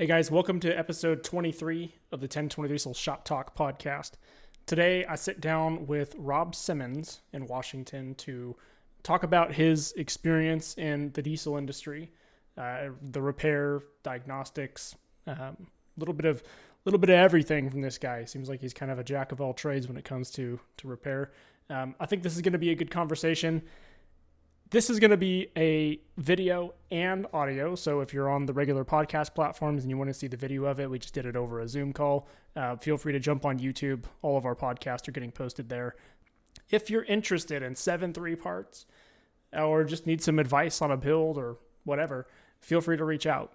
Hey guys, welcome to episode 23 of the 1023 Diesel Shop Talk podcast. Today I sit down with Rob Simmons in Washington to talk about his experience in the diesel industry, the repair, diagnostics, a little bit of everything from this guy. Seems like he's kind of a jack of all trades when it comes to repair. I think this is going to be a good conversation. This is going to be a video and audio, so if you're on the regular podcast platforms and you want to see the video of it, we just did it over a Zoom call. Feel free to jump on YouTube. All of our podcasts are getting posted there. If you're interested in 7.3 parts or just need some advice on a build or whatever, feel free to reach out.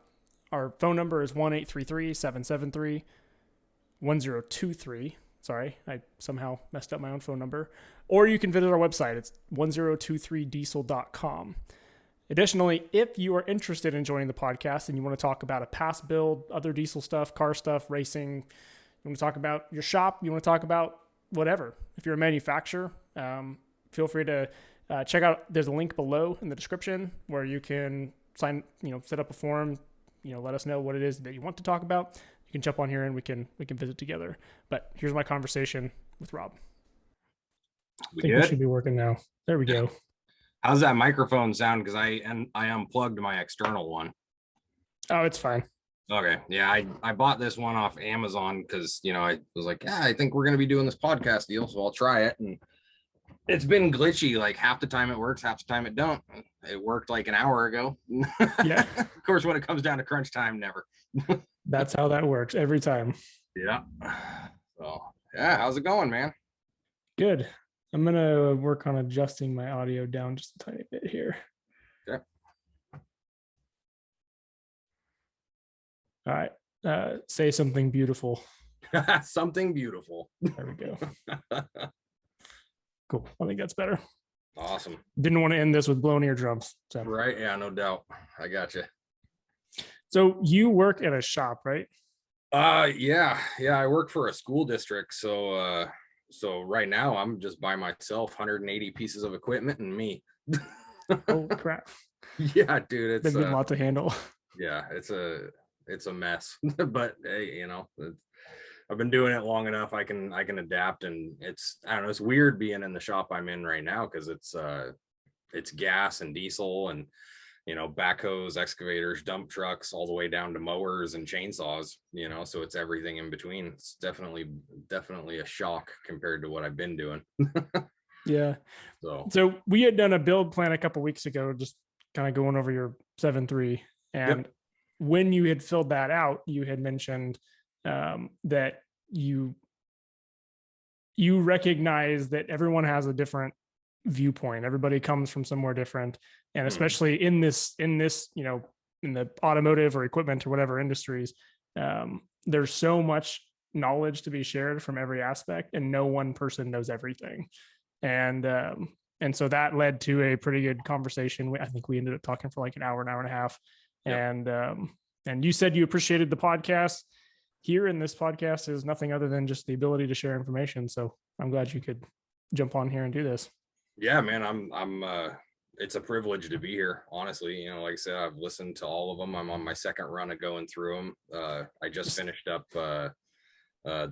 Our phone number is 1-833-773-1023. Sorry, I somehow messed up my own phone number. Or you can visit our website. It's 1023diesel.com. Additionally, if you are interested in joining the podcast and you want to talk about a past build, other diesel stuff, car stuff, racing, you want to talk about your shop, you want to talk about whatever. If you're a manufacturer, feel free to check out. There's a link below in the description where you can set up a form, let us know what it is that you want to talk about. You can jump on here and we can visit together. But here's my conversation with Rob. I think we should be working now. There we go. How's that microphone sound? Because I unplugged my external one. Oh, it's fine. Okay. Yeah, I bought this one off Amazon because, I was like, yeah, I think we're going to be doing this podcast deal, so I'll try it. And it's been glitchy. Like half the time it works, half the time it don't. It worked like an hour ago. Yeah. Of course, when it comes down to crunch time, never. That's how that works every time. Yeah. So, yeah, how's it going, man? Good. I'm going to work on adjusting my audio down just a tiny bit here. Okay. All right. Say something beautiful. Something beautiful. There we go. Cool. I think that's better. Awesome. Didn't want to end this with blown eardrums. So. Right. Yeah, no doubt. I got you. So you work at a shop, right? Yeah. I work for a school district. So right now I'm just by myself, 180 pieces of equipment and me. Oh crap. Yeah, dude. It's been a lot to handle. Yeah, it's a mess. But hey, I've been doing it long enough. I can adapt, and I don't know, it's weird being in the shop I'm in right now because it's gas and diesel and backhoes, excavators, dump trucks, all the way down to mowers and chainsaws, so it's everything in between. It's definitely a shock compared to what I've been doing. Yeah. So we had done a build plan a couple weeks ago, just kind of going over your 7.3. And Yep. When you had filled that out, you had mentioned that you recognize that everyone has a different viewpoint. Everybody comes from somewhere different. And especially in this, in the automotive or equipment or whatever industries, there's so much knowledge to be shared from every aspect, and no one person knows everything. And so that led to a pretty good conversation. I think we ended up talking for like an hour and a half. Yep. And you said you appreciated the podcast. Here in this podcast is nothing other than just the ability to share information. So I'm glad you could jump on here and do this. Yeah, man, I'm it's a privilege to be here, honestly. Like I said, I've listened to all of them. I'm on my second run of going through them. I just finished up the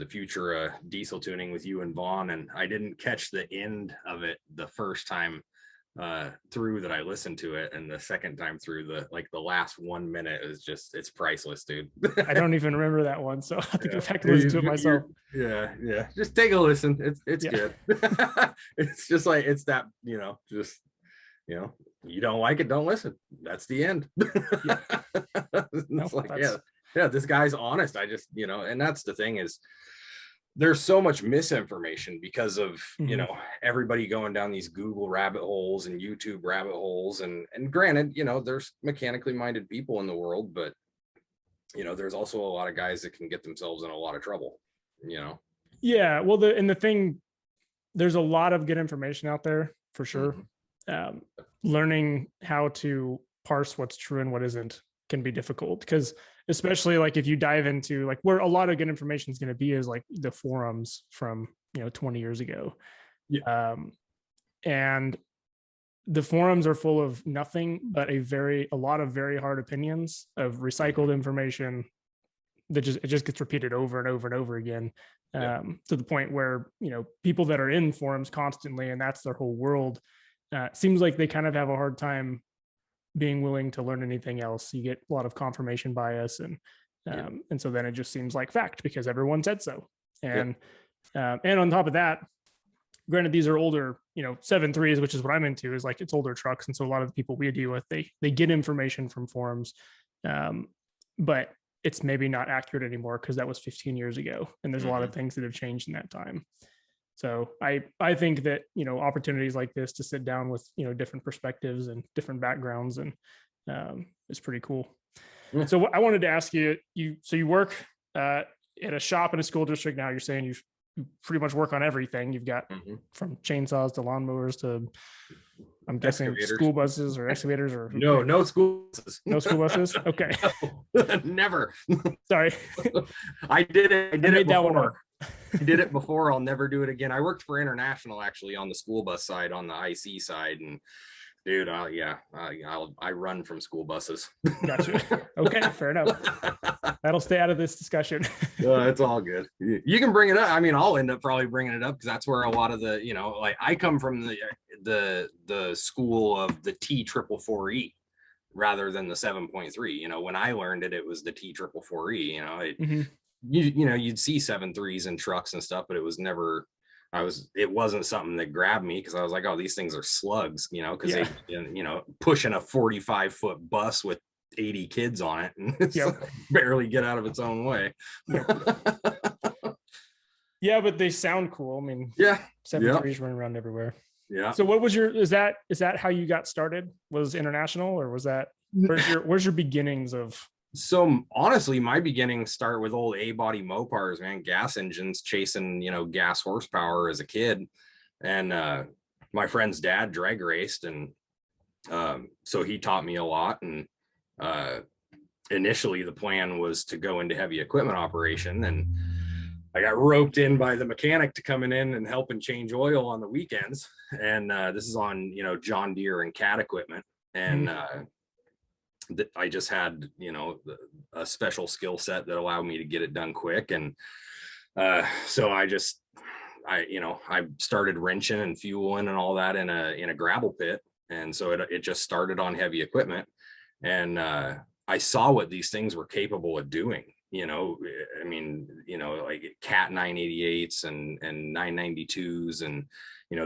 future diesel tuning with you and Vaughn, and I didn't catch the end of it the first time through that I listened to it, and the second time through, the last 1 minute is just, it's priceless, dude. I don't even remember that one, so I have to go back and listen to it myself. Yeah, just take a listen. It's good. It's just like, it's that, you don't like it, don't listen. That's the end. Yeah, this guy's honest. I just, and that's the thing, is there's so much misinformation because of everybody going down these Google rabbit holes and YouTube rabbit holes, and granted, there's mechanically minded people in the world, but there's also a lot of guys that can get themselves in a lot of trouble. Yeah, well, the thing, there's a lot of good information out there for sure. Learning how to parse what's true and what isn't can be difficult, because especially like if you dive into like where a lot of good information is going to be is like the forums from 20 years ago. And the forums are full of nothing but a lot of very hard opinions of recycled information, it just gets repeated over and over and over again, Yeah. to the point where, people that are in forums constantly and that's their whole world, seems like they kind of have a hard time being willing to learn anything else. You get a lot of confirmation bias, Yeah. and so then it just seems like fact because everyone said so. Yep. And on top of that, granted, these are older, 7.3s, which is what I'm into, is like it's older trucks, and so a lot of the people we deal with, they get information from forums, but it's maybe not accurate anymore because that was 15 years ago, and there's a lot of things that have changed in that time. So I think that opportunities like this to sit down with different perspectives and different backgrounds and is pretty cool. Yeah. So I wanted to ask you, so you work at a shop in a school district now. You're saying you pretty much work on everything. You've got from chainsaws to lawnmowers to, I'm guessing, school buses or excavators or no school buses. No school buses. Okay. No, never. Sorry. I did it before. I did it before. I'll never do it again. I worked for International actually on the school bus side, on the IC side, and dude, I run from school buses. Gotcha. Okay, fair enough. That'll stay out of this discussion. It's all good. You can bring it up. I mean, I'll end up probably bringing it up because that's where a lot of the, like I come from the school of the T444E rather than the 7.3. When I learned it, it was the T444E. You'd see 7.3s in trucks and stuff, but it was never. It wasn't something that grabbed me because I was like, oh, these things are slugs, because they, pushing a 45-foot bus with 80 kids on it and it's barely get out of its own way. Yeah, but they sound cool. I mean, 7.3s running around everywhere. Yeah. So what was is that how you got started? Was International, or was that where's your beginnings of? So honestly, my beginnings start with old A-body Mopars, man, gas engines, chasing, gas horsepower as a kid. And my friend's dad drag raced. And so he taught me a lot. And initially the plan was to go into heavy equipment operation. And I got roped in by the mechanic to coming in and helping change oil on the weekends. And this is on, John Deere and Cat equipment. And that I just had, a special skill set that allowed me to get it done quick. And so I started wrenching and fueling and all that in a gravel pit. And so it just started on heavy equipment. And I saw what these things were capable of doing. Like Cat 988s and 992s and,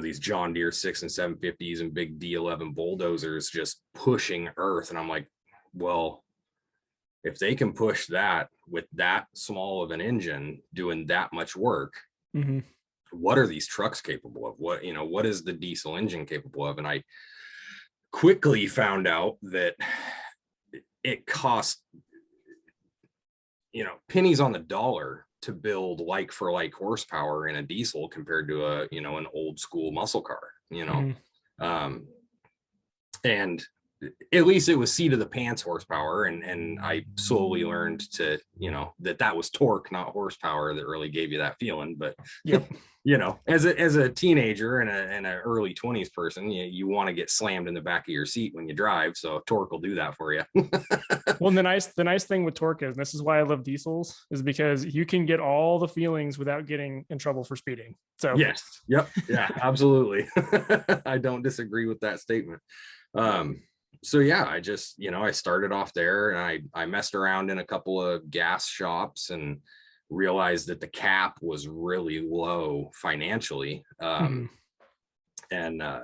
these John Deere 6 and 750s and big D11 bulldozers just pushing earth. And I'm like, well, if they can push that with that small of an engine doing that much work, what are these trucks capable of? What is the diesel engine capable of? And I quickly found out that it cost, pennies on the dollar to build like for like horsepower in a diesel compared to an old school muscle car, and at least it was seat of the pants horsepower. And I slowly learned to, that was torque, not horsepower, that really gave you that feeling. But, as a teenager and an early 20s person, you want to get slammed in the back of your seat when you drive. So torque will do that for you. Well, the nice thing with torque is, and this is why I love diesels, is because you can get all the feelings without getting in trouble for speeding. So yes. Yep. Yeah, absolutely. I don't disagree with that statement. So yeah, I just, I started off there and I messed around in a couple of gas shops and realized that the cap was really low financially. And, I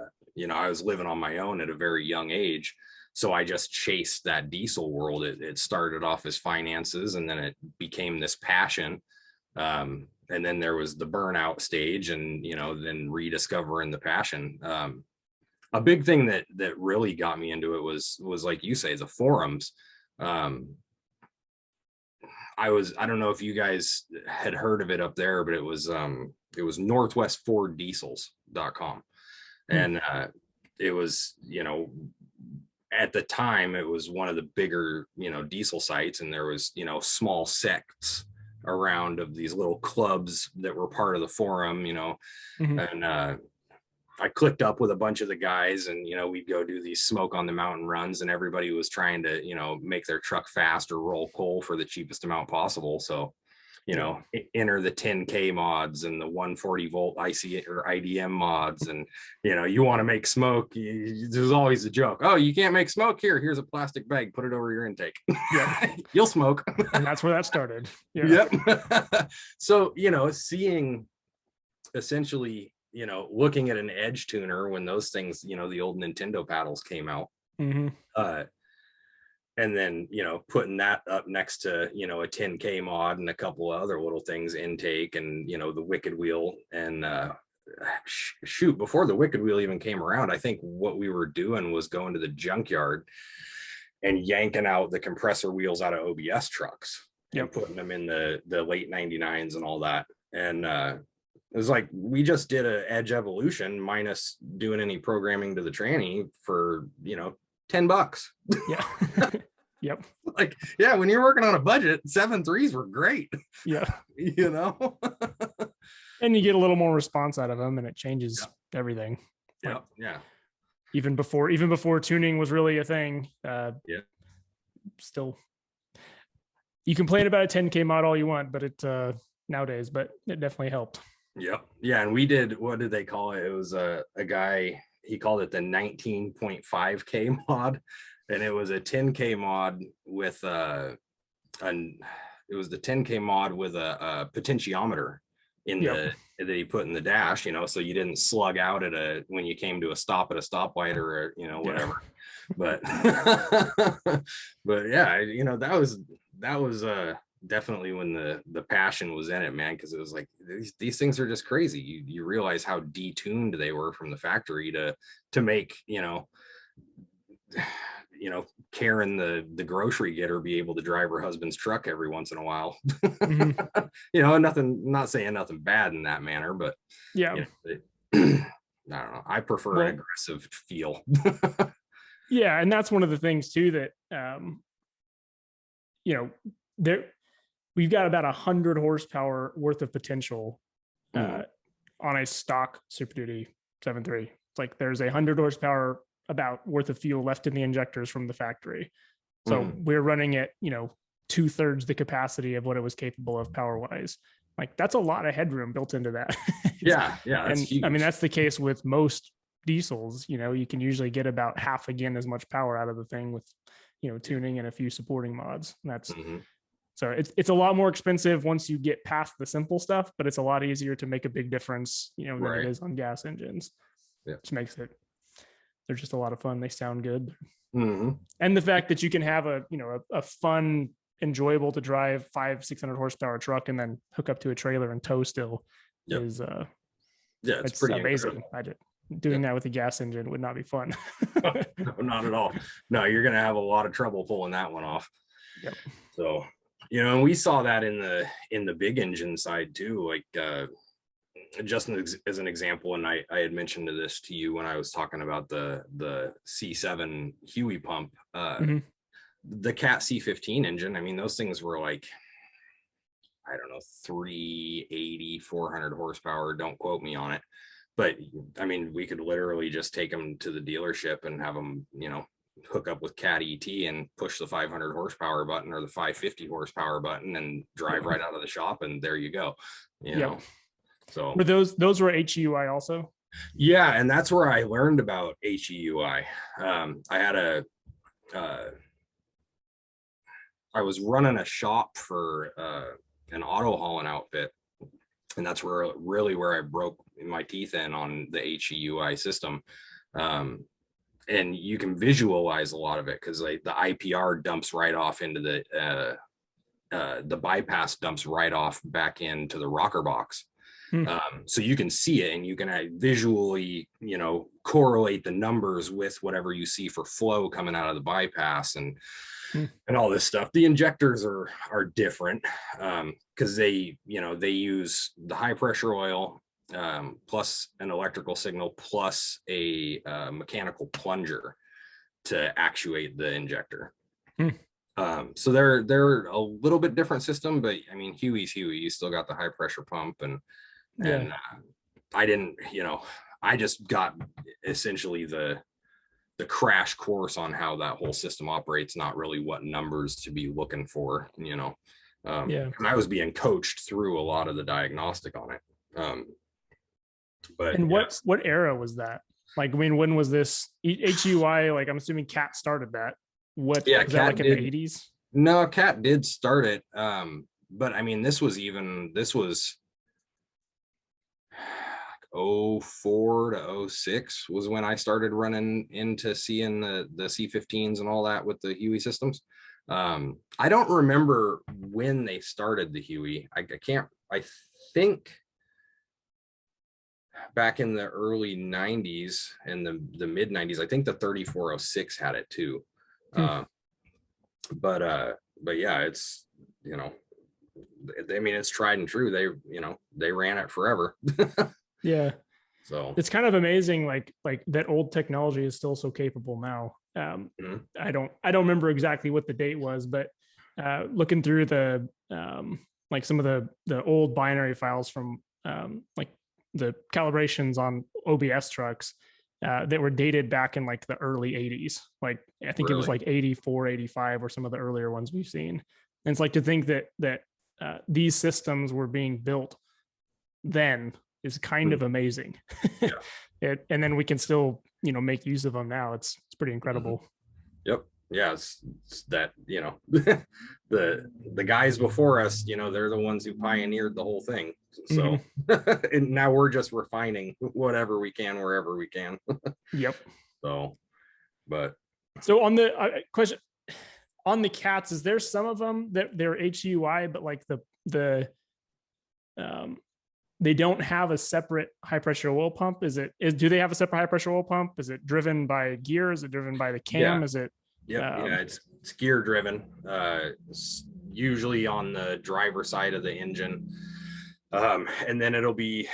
was living on my own at a very young age. So I just chased that diesel world. It started off as finances and then it became this passion. And then there was the burnout stage and, then rediscovering the passion. A big thing that really got me into it was like you say, the forums. I don't know if you guys had heard of it up there, but it was northwestforddiesels.com. And it was, at the time it was one of the bigger, diesel sites. And there was, small sects around of these little clubs that were part of the forum, and I clicked up with a bunch of the guys, and we'd go do these smoke on the mountain runs, and everybody was trying to make their truck fast or roll coal for the cheapest amount possible. So enter the 10K mods and the 140 volt IC or IDM mods, and you want to make smoke. There's always a joke. Oh, you can't make smoke here. Here's a plastic bag. Put it over your intake. Yeah, you'll smoke. And that's where that started. Yeah. Yep. So seeing essentially looking at an edge tuner when those things the old Nintendo paddles came out. Mm-hmm. And then putting that up next to a 10K mod and a couple of other little things, intake and the wicked wheel. And shoot, before the wicked wheel even came around, I think what we were doing was going to the junkyard and yanking out the compressor wheels out of OBS trucks. Yep. And putting them in the late 99s and all that. And it was like, we just did a Edge Evolution minus doing any programming to the tranny for $10. Yeah. Yep. Like, yeah, when you're working on a budget, 7.3s were great. Yeah. And you get a little more response out of them, and it changes everything. Yeah. Yeah. Even before tuning was really a thing. Still, you complain about a 10K mod all you want, but it nowadays, but it definitely helped. Yep. Yeah. And we did, what did they call it? It was a guy, he called it the 19.5K mod, and it was a 10K mod with it was the 10K mod with a potentiometer in that he put in the dash, so you didn't slug out when you came to a stop at a stoplight or whatever. But but yeah, that was definitely when the passion was in it, man, because it was like these things are just crazy. You realize how detuned they were from the factory to make Karen the grocery getter be able to drive her husband's truck every once in a while. Mm-hmm. Not saying nothing bad in that manner, but yeah, I don't know, I prefer an aggressive feel. Yeah, and that's one of the things too that there we've got about 100 horsepower worth of potential on a stock Super Duty 7.3. It's like there's 100 horsepower about worth of fuel left in the injectors from the factory. So we're running at 2/3 the capacity of what it was capable of power wise. Like that's a lot of headroom built into that. Yeah. And huge. I mean, that's the case with most diesels. You can usually get about half again as much power out of the thing with tuning and a few supporting mods. And that's so it's a lot more expensive once you get past the simple stuff, but it's a lot easier to make a big difference than it is on gas engines. Which makes it, they're just a lot of fun. They sound good. And the fact that you can have a fun, enjoyable to drive 500-600 horsepower truck and then hook up to a trailer and tow still is it's pretty amazing. Doing that with a gas engine would not be fun. No, not at all. No, you're gonna have a lot of trouble pulling that one off. Yep. So and we saw that in the big engine side too, like just as an example, and I had mentioned this to you when I was talking about the C7 Huey pump, the Cat C15 engine. I mean, those things were like, I don't know, 380, 400 horsepower. Don't quote me on it. But I mean, we could literally just take them to the dealership and have them, hook up with Cat ET and push the 500 horsepower button or the 550 horsepower button and drive right out of the shop. And there you go. You know, so were those were HEUI also? Yeah. And that's where I learned about HEUI. I was running a shop for an auto hauling outfit. And that's where I broke my teeth in on the HEUI system. And you can visualize a lot of it because like the IPR dumps right off into the bypass dumps right off back into the rocker box. So you can see it and you can visually, correlate the numbers with whatever you see for flow coming out of the bypass and all this stuff. The injectors are different because they use the high pressure oil plus an electrical signal plus a mechanical plunger to actuate the injector. So they're a little bit different system, but I mean, Huey's Huey. You still got the high pressure pump and I didn't, I just got essentially the crash course on how that whole system operates, not really what numbers to be looking for, Yeah. and I was being coached through a lot of the diagnostic on it. But And yes, what era was that? Like, I mean, when was this HUI? Like, I'm assuming Cat started that. What yeah, was that, like Cat in the did. 80s? No, Cat did start it. But I mean, this was 04 to 06 was when I started running into seeing the C15s and all that with the Huey systems. I don't remember when they started the Huey. I think back in the early 90s and the mid 90s, I think the 3406 had it too. But yeah, it's, I mean, it's tried and true. They ran it forever. Yeah. So It's kind of amazing, like that old technology is still so capable now. I don't remember exactly what the date was, but looking through the like some of the old binary files from like the calibrations on OBS trucks that were dated back in like the early 80s. Like I think it was really, like 84, 85 or some of the earlier ones we've seen. And it's like to think that these systems were being built then is kind of amazing. yeah. And then we can still, make use of them now. It's pretty incredible. Yep. Yeah, it's that, the guys before us, they're the ones who pioneered the whole thing. So and now we're just refining whatever we can wherever we can. Yep. So, but So on the question on the cats, is there some of them that they're HUI, but like the they don't have a separate high pressure oil pump? Do they have a separate high pressure oil pump? Is it driven by gear? Is it driven by the cam? yeah. Is it Yep. Yeah, it's gear driven. It's usually on the driver side of the engine. And then it'll be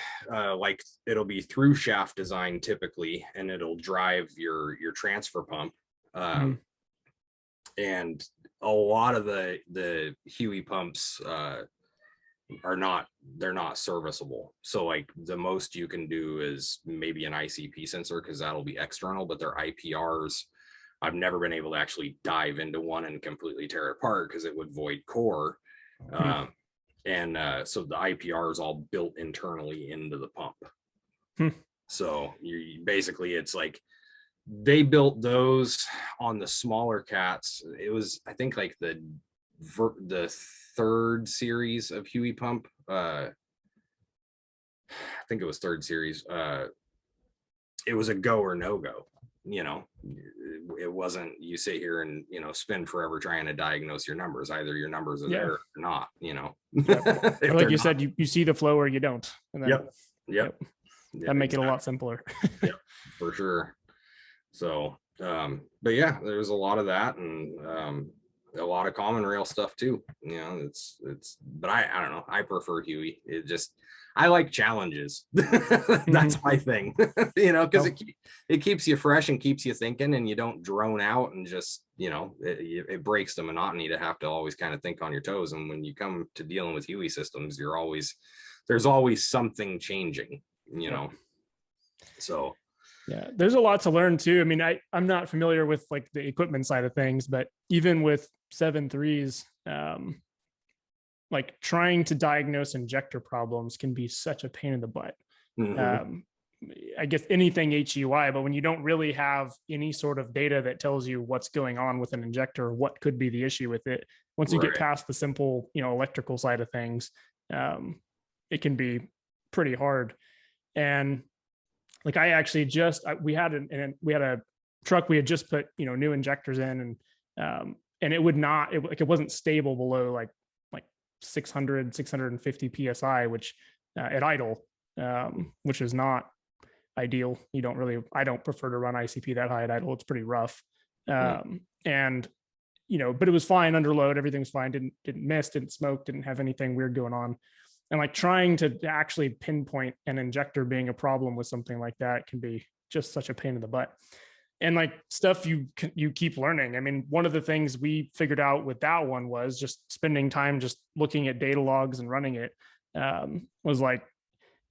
through shaft design typically, and it'll drive your transfer pump. And a lot of the Huey pumps they're not serviceable. So like the most you can do is maybe an ICP sensor, because that'll be external, but their IPRs, I've never been able to actually dive into one and completely tear it apart because it would void core. And so the IPR is all built internally into the pump. So basically it's like they built those on the smaller cats. It was, I think, like the third series of Huey pump. I think it was third series. It was a go or no go. It wasn't you sit here and spend forever trying to diagnose your numbers. Either your numbers are there or not. Or like you said, you see the flow or you don't. And then, yep. That make it a lot simpler. Yep, for sure. So, but yeah, there's a lot of that, and a lot of common rail stuff too. But I don't know. I prefer Huey. I like challenges. That's my thing. Because it keeps you fresh and keeps you thinking, and you don't drone out and just it breaks the monotony to have to always kind of think on your toes. And when you come to dealing with Huey systems, there's always something changing. So. Yeah, there's a lot to learn too. I mean, I'm not familiar with like the equipment side of things, but even with 7.3s, like trying to diagnose injector problems can be such a pain in the butt. I guess anything HUI, but when you don't really have any sort of data that tells you what's going on with an injector, what could be the issue with it, once you get past the simple, electrical side of things, it can be pretty hard. And like I actually we had a truck we had just put new injectors in, and it would not it wasn't stable below like 650 psi, which at idle, which is not ideal. I don't prefer to run ICP that high at idle. It's pretty rough. And but it was fine under load. Everything was fine. Didn't miss, didn't smoke, didn't have anything weird going on. And like trying to actually pinpoint an injector being a problem with something like that can be just such a pain in the butt. And like stuff you keep learning. I mean, one of the things we figured out with that one was just spending time just looking at data logs and running it. Was like,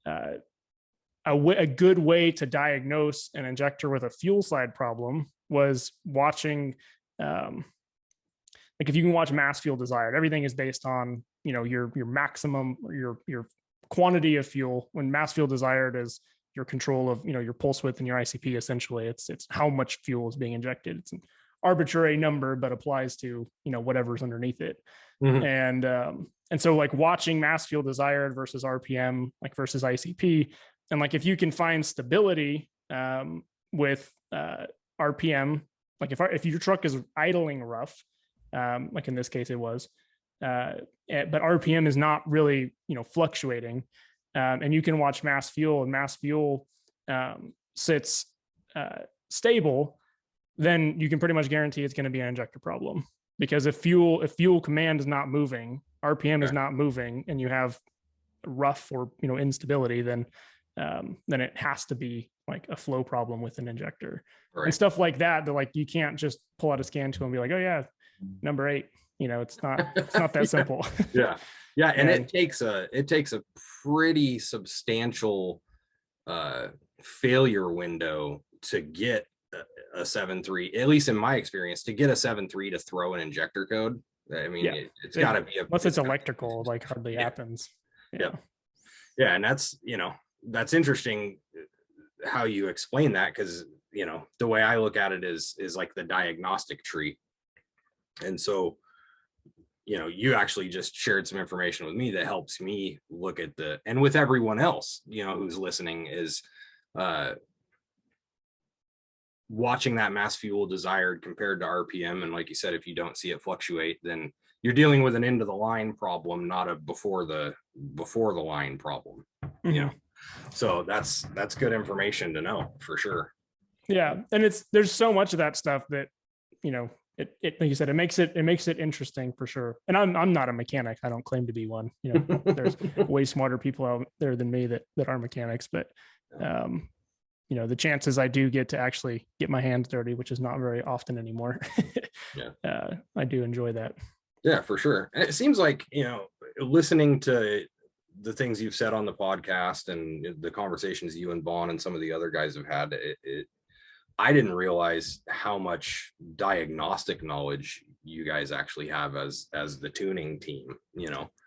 I a good way to diagnose an injector with a fuel slide problem was watching, like if you can watch mass fuel desired, everything is based on, your maximum, your quantity of fuel. When mass fuel desired is your control of, your pulse width and your ICP. Essentially, it's how much fuel is being injected. It's an arbitrary number, but applies to, whatever's underneath it. Mm-hmm. And so like watching mass fuel desired versus RPM, like versus ICP, and like if you can find stability with RPM, like if your truck is idling rough, like in this case it was, but RPM is not really, fluctuating, and you can watch mass fuel, and mass fuel sits stable, then you can pretty much guarantee it's going to be an injector problem. Because if fuel command is not moving, RPM is not moving, and you have rough or instability, then it has to be like a flow problem with an injector, right? And stuff like that. That like you can't just pull out a scan tool and be like, oh yeah, number 8. It's not that simple. Yeah. And it takes a pretty substantial failure window to get a 7.3, at least in my experience, to get a 7.3 to throw an injector code. I mean, it's got to be unless it's electrical, like hardly happens. Yeah. And that's interesting how you explain that, because the way I look at it is like the diagnostic tree. And so you actually just shared some information with me that helps me look at and with everyone else who's listening, is watching that mass fuel desired compared to RPM. And like you said, if you don't see it fluctuate, then you're dealing with an end of the line problem, not a before the line problem. Mm-hmm. So that's good information to know for sure. Yeah. And there's so much of that stuff that, it like you said, it makes it interesting for sure. And I'm not a mechanic. I don't claim to be one. There's way smarter people out there than me that are mechanics, but the chances I do get to actually get my hands dirty, which is not very often anymore. I do enjoy that. Yeah, for sure. And it seems like, listening to the things you've said on the podcast and the conversations you and Vaughn and some of the other guys have had, I didn't realize how much diagnostic knowledge you guys actually have as the tuning team.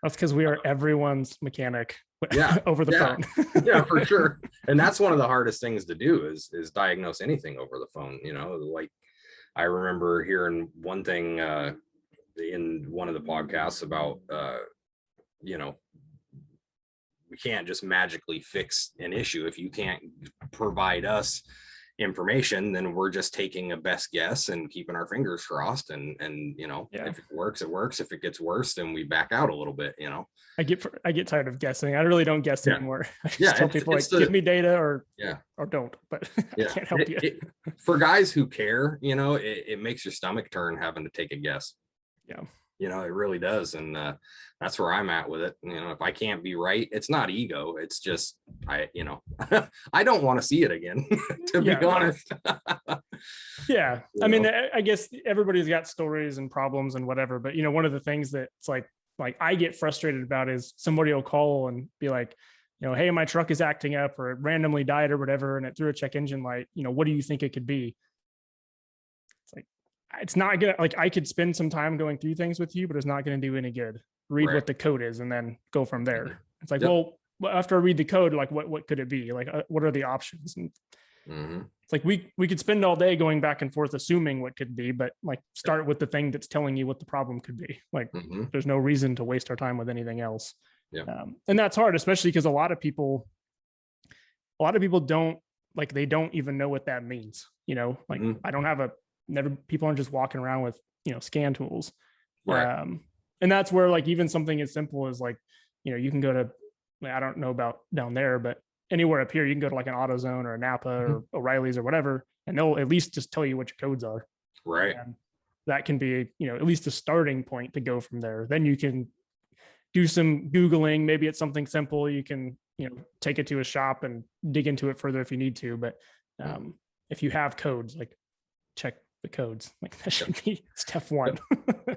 That's because we are everyone's mechanic. Over the phone. Yeah, for sure. And that's one of the hardest things to do is diagnose anything over the phone. Like I remember hearing one thing in one of the podcasts about we can't just magically fix an issue. If you can't provide us information, then we're just taking a best guess and keeping our fingers crossed, and if it works, it works. If it gets worse, then we back out a little bit. I get tired of guessing. I really don't guess anymore. I just tell people give me data or don't, but I can't help you. For guys who care, it makes your stomach turn having to take a guess. It really does. And that's where I'm at with it. If I can't be right, it's not ego. It's just, I don't want to see it again, to be honest. Yeah. I mean, I guess everybody's got stories and problems and whatever, but one of the things that it's like I get frustrated about is somebody will call and be like, hey, my truck is acting up, or it randomly died or whatever, and it threw a check engine light. What do you think it could be? It's not gonna, like, I could spend some time going through things with you, but it's not going to do any good. Read what the code is and then go from there. It's like, well, after I read the code, like what could it be? Like, what are the options? And it's like, we could spend all day going back and forth assuming what could be, but like start with the thing that's telling you what the problem could be. Like, there's no reason to waste our time with anything else. And that's hard, especially because a lot of people don't, like, they don't even know what that means. Like I don't have people aren't just walking around with, scan tools. Right. And that's where, like, even something as simple as like, you can go to, I don't know about down there, but anywhere up here, you can go to like an AutoZone or a Napa or O'Reilly's or whatever, and they'll at least just tell you what your codes are. Right. And that can be, at least a starting point to go from there. Then you can do some Googling. Maybe it's something simple. You can, take it to a shop and dig into it further if you need to. But if you have codes, like check the codes. Like that should be step one.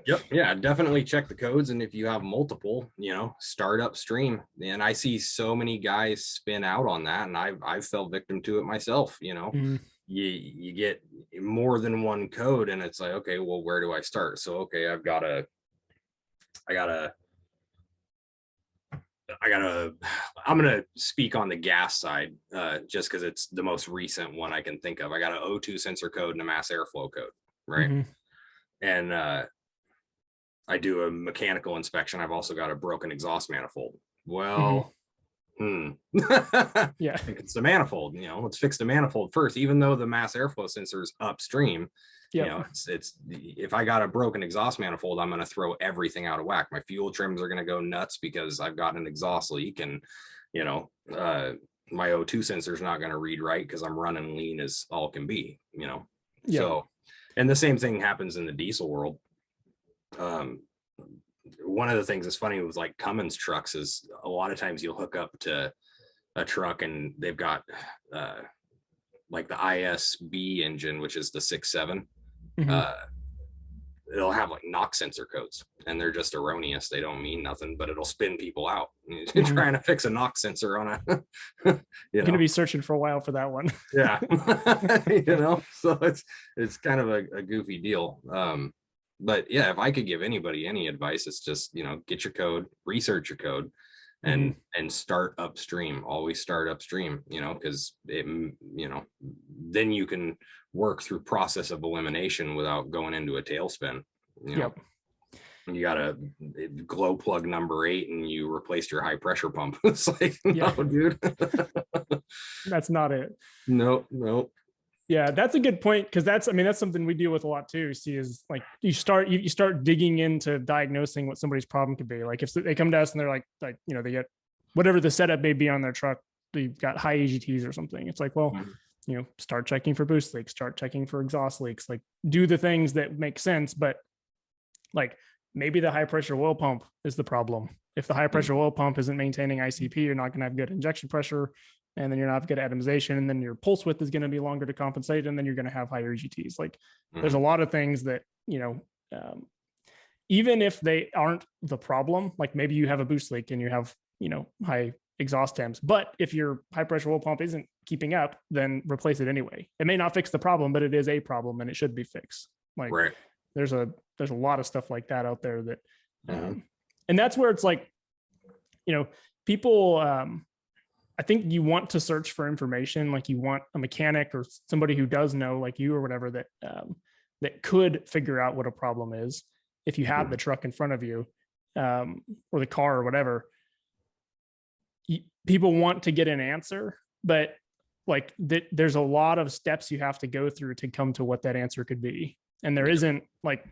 Yep. Yeah, definitely check the codes. And if you have multiple, start upstream. And I see so many guys spin out on that. And I've fell victim to it myself. Mhm. You get more than one code and it's like, okay, well, where do I start? So, okay, I gotta, I'm going to speak on the gas side, just cause it's the most recent one I can think of. I got an O2 sensor code and a mass airflow code. Right. Mhm. And, I do a mechanical inspection. I've also got a broken exhaust manifold. Well, Yeah. it's the manifold, let's fix the manifold first, even though the mass airflow sensor is upstream. Yep. It's if I got a broken exhaust manifold, I'm going to throw everything out of whack. My fuel trims are going to go nuts because I've got an exhaust leak, and my O2 sensor is not going to read right because I'm running lean as all can be. Yep. So, and the same thing happens in the diesel world. One of the things that's funny with like Cummins trucks is a lot of times you'll hook up to a truck and they've got like the ISB engine, which is the 6.7. It'll have like knock sensor codes and they're just erroneous. They don't mean nothing, but it'll spin people out. You're trying to fix a knock sensor on a You're gonna be searching for a while for that one. Yeah. So it's kind of a goofy deal. But yeah, if I could give anybody any advice, it's just, get your code, research your code, and start upstream. Always start upstream, because then you can work through process of elimination without going into a tailspin. Yep. You got a glow plug number 8 and you replaced your high pressure pump. It's like, no, dude. That's not it. Nope. Yeah, that's a good point, because that's something we deal with a lot too. See, is like you start digging into diagnosing what somebody's problem could be. Like if they come to us and they're like they get whatever the setup may be on their truck, they've got high AGTs or something. It's like, well, start checking for boost leaks, start checking for exhaust leaks, like do the things that make sense. But like maybe the high pressure oil pump is the problem. If the high pressure oil pump isn't maintaining ICP, you're not going to have good injection pressure. And then you're not good atomization, and then your pulse width is going to be longer to compensate, and then you're going to have higher EGTs. Like there's a lot of things that, even if they aren't the problem, like maybe you have a boost leak and you have, high exhaust temps, but if your high pressure oil pump isn't keeping up, then replace it anyway. It may not fix the problem, but it is a problem and it should be fixed. Like there's a lot of stuff like that out there that, and that's where it's like, people, I think you want to search for information. Like you want a mechanic or somebody who does know, like you or whatever, that that could figure out what a problem is. If you have the truck in front of you, or the car or whatever, people want to get an answer, but like there's a lot of steps you have to go through to come to what that answer could be. And there isn't like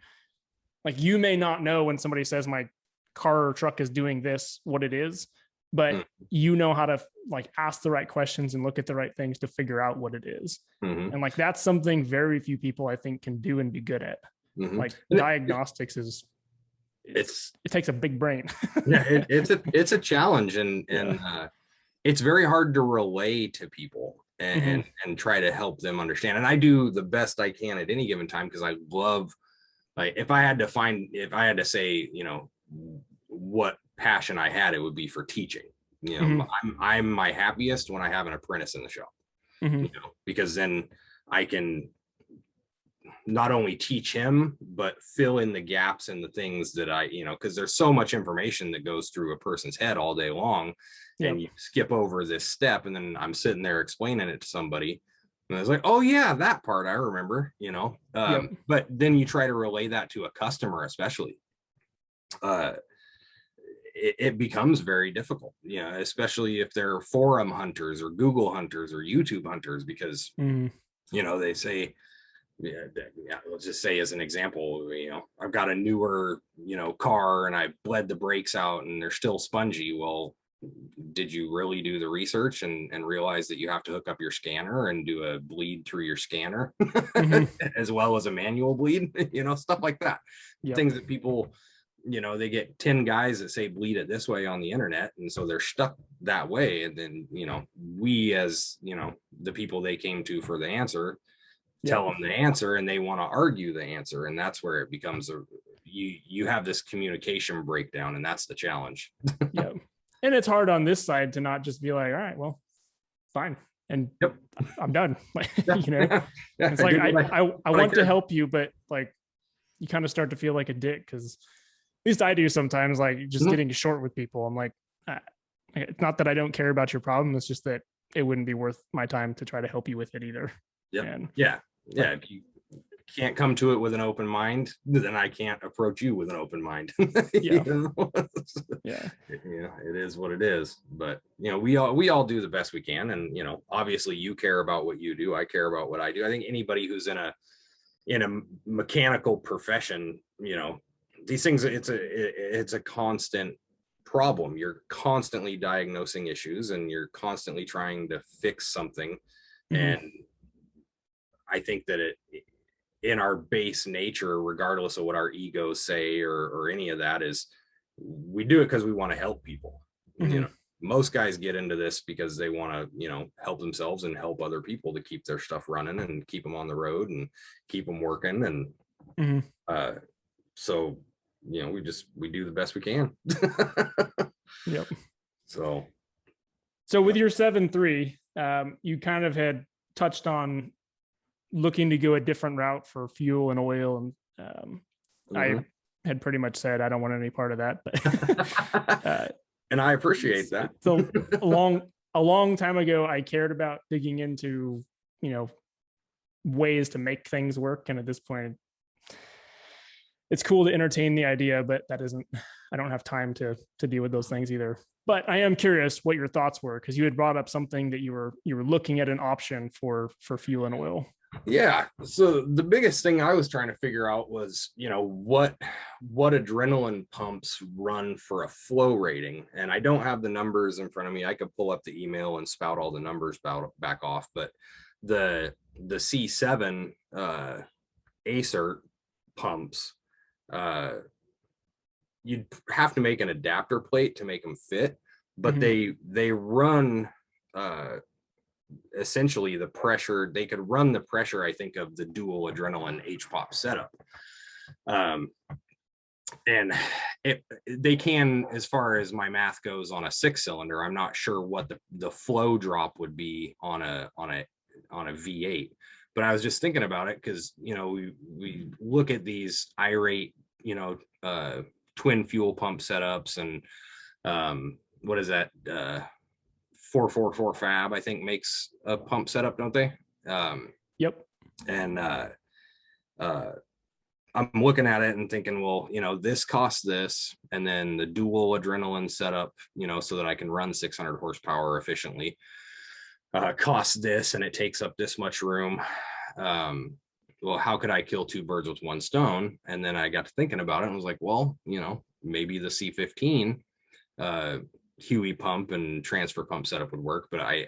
you may not know when somebody says my car or truck is doing this, what it is, but you know how to like ask the right questions and look at the right things to figure out what it is. And like, that's something very few people I think can do and be good at. Like diagnostics it takes a big brain. Yeah, it's a challenge, and it's very hard to relay to people and try to help them understand. And I do the best I can at any given time, because I love, like, if I had to say, what passion I had, it would be for teaching. I'm my happiest when I have an apprentice in the shop, because then I can not only teach him, but fill in the gaps and the things that I, because there's so much information that goes through a person's head all day long, and you skip over this step, and then I'm sitting there explaining it to somebody, and I was like, oh yeah, that part I remember, but then you try to relay that to a customer, especially, it becomes very difficult, especially if they're forum hunters or Google hunters or YouTube hunters, because, they say, let's just say as an example, I've got a newer, car, and I bled the brakes out and they're still spongy. Well, did you really do the research and realize that you have to hook up your scanner and do a bleed through your scanner as well as a manual bleed, stuff like that. Things that people, they get 10 guys that say bleed it this way on the internet, and so they're stuck that way. And then, we, as the people they came to for the answer, tell them the answer, and they want to argue the answer, and that's where it becomes you have this communication breakdown, and that's the challenge. Yeah. And it's hard on this side to not just be like, all right, well, fine, and Yep. I'm done. You know, Yeah, it's like I want to help you, but like you kind of start to feel like a dick, because at least I do sometimes, like just getting short with people. I'm like, it's not that I don't care about your problem, it's just that it wouldn't be worth my time to try to help you with it either. Yeah. Yeah. If you can't come to it with an open mind, then I can't approach you with an open mind. Yeah. Yeah. It is what it is. But we all do the best we can. And obviously you care about what you do. I care about what I do. I think anybody who's in a mechanical profession, these things, it's a constant problem. You're constantly diagnosing issues, and you're constantly trying to fix something. And I think that in our base nature, regardless of what our egos say or any of that, is we do it because we want to help people. Most guys get into this because they want to help themselves and help other people to keep their stuff running and keep them on the road and keep them working. And so we do the best we can. Yep. So with your 7.3, you kind of had touched on looking to go a different route for fuel and oil, and I had pretty much said I don't want any part of that, but and I appreciate that. So a long time ago, I cared about digging into ways to make things work, and at this point it's cool to entertain the idea, but I don't have time to deal with those things either. But I am curious what your thoughts were, because you had brought up something that you were looking at an option for fuel and oil. Yeah. So the biggest thing I was trying to figure out was, what adrenaline pumps run for a flow rating. And I don't have the numbers in front of me. I could pull up the email and spout all the numbers back off, but the C7 ACERT pumps, you'd have to make an adapter plate to make them fit, but they run essentially the pressure. They could run the pressure, I think, of the dual adrenaline HPOP setup. And they can, as far as my math goes, on a 6-cylinder. I'm not sure what the flow drop would be on a V8, but I was just thinking about it because we look at these irate twin fuel pump setups, and what is that, 444 Fab, I think, makes a pump setup, don't they? Yep. And I'm looking at it and thinking, well, this costs this, and then the dual adrenaline setup, so that I can run 600 horsepower efficiently, costs this, and it takes up this much room. Well, how could I kill two birds with one stone? And then I got to thinking about it and was like, well, maybe the C15 Huey pump and transfer pump setup would work, but I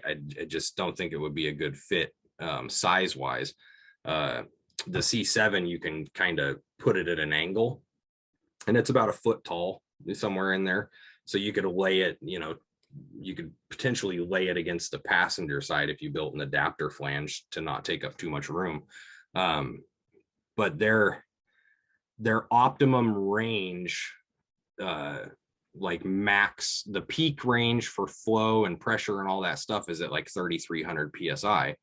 just don't think it would be a good fit size wise. The C7, you can kind of put it at an angle, and it's about a foot tall, somewhere in there. So you could lay it, you could potentially lay it against the passenger side if you built an adapter flange to not take up too much room. But their optimum range, like max, the peak range for flow and pressure and all that stuff, is at like 3,300 PSI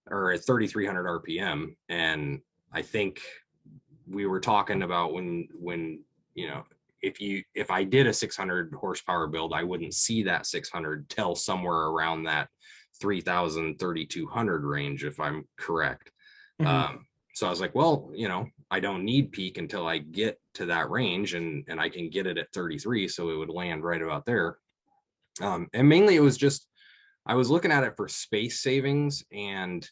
or at 3,300 RPM. And I think we were talking about when if I did a 600 horsepower build, I wouldn't see that 600 till somewhere around that 3,000, 3,200 range, if I'm correct. So I was like, well, I don't need peak until I get to that range, and I can get it at 33. So it would land right about there. And mainly it was just, I was looking at it for space savings and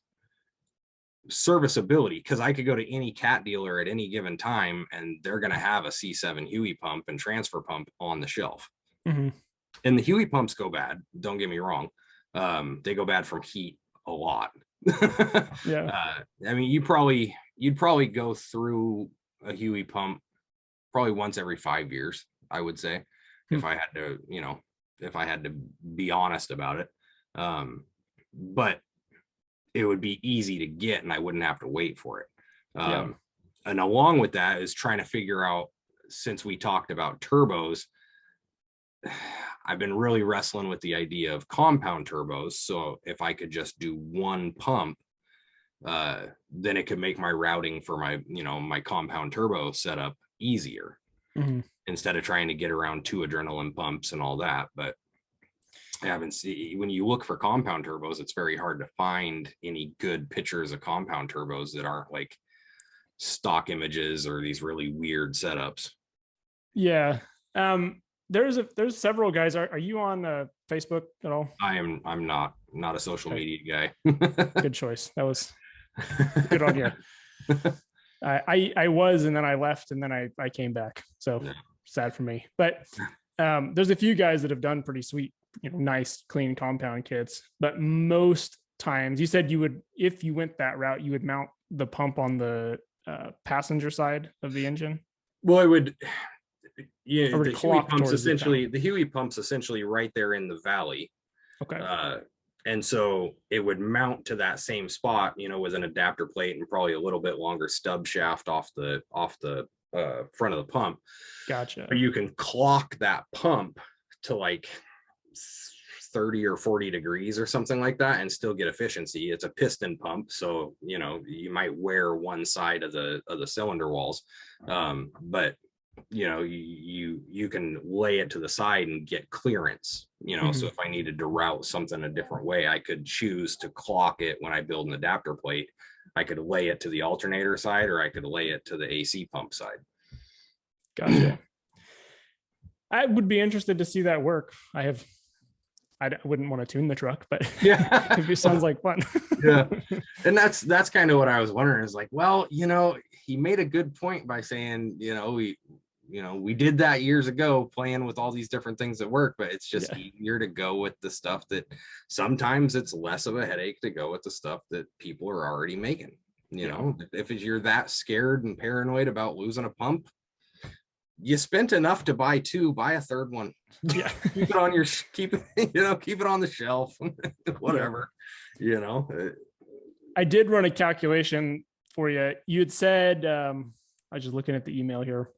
serviceability, because I could go to any cat dealer at any given time and they're going to have a C7 Huey pump and transfer pump on the shelf. And the Huey pumps go bad, don't get me wrong. They go bad from heat a lot. Yeah. I mean, you'd probably go through a Huey pump probably once every 5 years, I would say, if I had to be honest about it. But it would be easy to get and I wouldn't have to wait for it. Yeah. And along with that is trying to figure out, since we talked about turbos, I've been really wrestling with the idea of compound turbos. So if I could just do one pump, then it could make my routing for my, my compound turbo setup easier, instead of trying to get around 2 adrenaline pumps and all that. But I haven't seen, when you look for compound turbos, it's very hard to find any good pictures of compound turbos that aren't like stock images or these really weird setups. Yeah. There's several guys. Are you on Facebook at all? I'm not a social media guy. Good choice. That was good on you. I was, and then I left, and then I came back. So sad for me. But there's a few guys that have done pretty sweet, nice, clean compound kits. But most times, you said you would, if you went that route, you would mount the pump on the passenger side of the engine. Well, it would. Yeah, the Huey pump's essentially right there in the valley. Okay. And so it would mount to that same spot, with an adapter plate and probably a little bit longer stub shaft off the front of the pump. Gotcha. But you can clock that pump to like 30 or 40 degrees or something like that and still get efficiency. It's a piston pump, so you might wear one side of the cylinder walls, but you can lay it to the side and get clearance, so if I needed to route something a different way, I could choose to clock it when I build an adapter plate. I could lay it to the alternator side, or I could lay it to the AC pump side. Gotcha. I would be interested to see that work. I wouldn't want to tune the truck, but yeah, it sounds like fun. Yeah. And that's kind of what I was wondering, is like, well, he made a good point by saying, we did that years ago, playing with all these different things that work, but it's just easier to go with the stuff that sometimes it's less of a headache to go with the stuff that people are already making. If you're that scared and paranoid about losing a pump, you spent enough to buy 2, buy a third one. Yeah. keep it on keep it on the shelf. Whatever. I did run a calculation for you. You had said, I was just looking at the email here.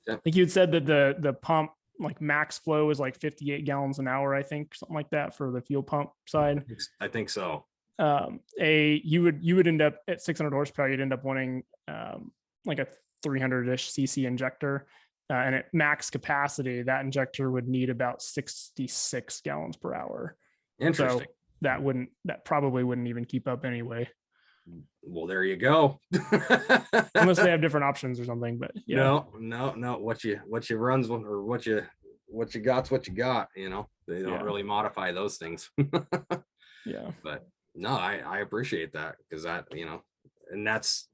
I think you had said that the pump, like max flow, is like 58 gallons an hour, I think, something like that for the fuel pump side. I think so. You would end up at 600 horsepower. You'd end up wanting like a 300-ish cc injector, and at max capacity, that injector would need about 66 gallons per hour. Interesting. So that probably wouldn't even keep up anyway. Well, there you go. Unless they have different options or something, but yeah. No. What you runs, or what you got's what you got. They don't really modify those things. Yeah. But no, I appreciate that, because that, and that's,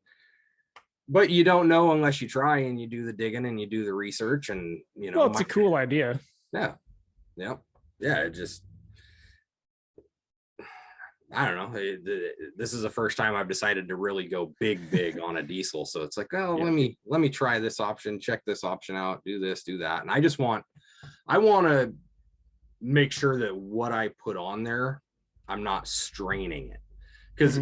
but you don't know unless you try and you do the digging and you do the research, and well, it's a cool idea. Yeah. It just, I don't know. This is the first time I've decided to really go big on a diesel. So it's like, oh, let me try this option, check this option out, do this, do that. And I want to make sure that what I put on there, I'm not straining it. Because,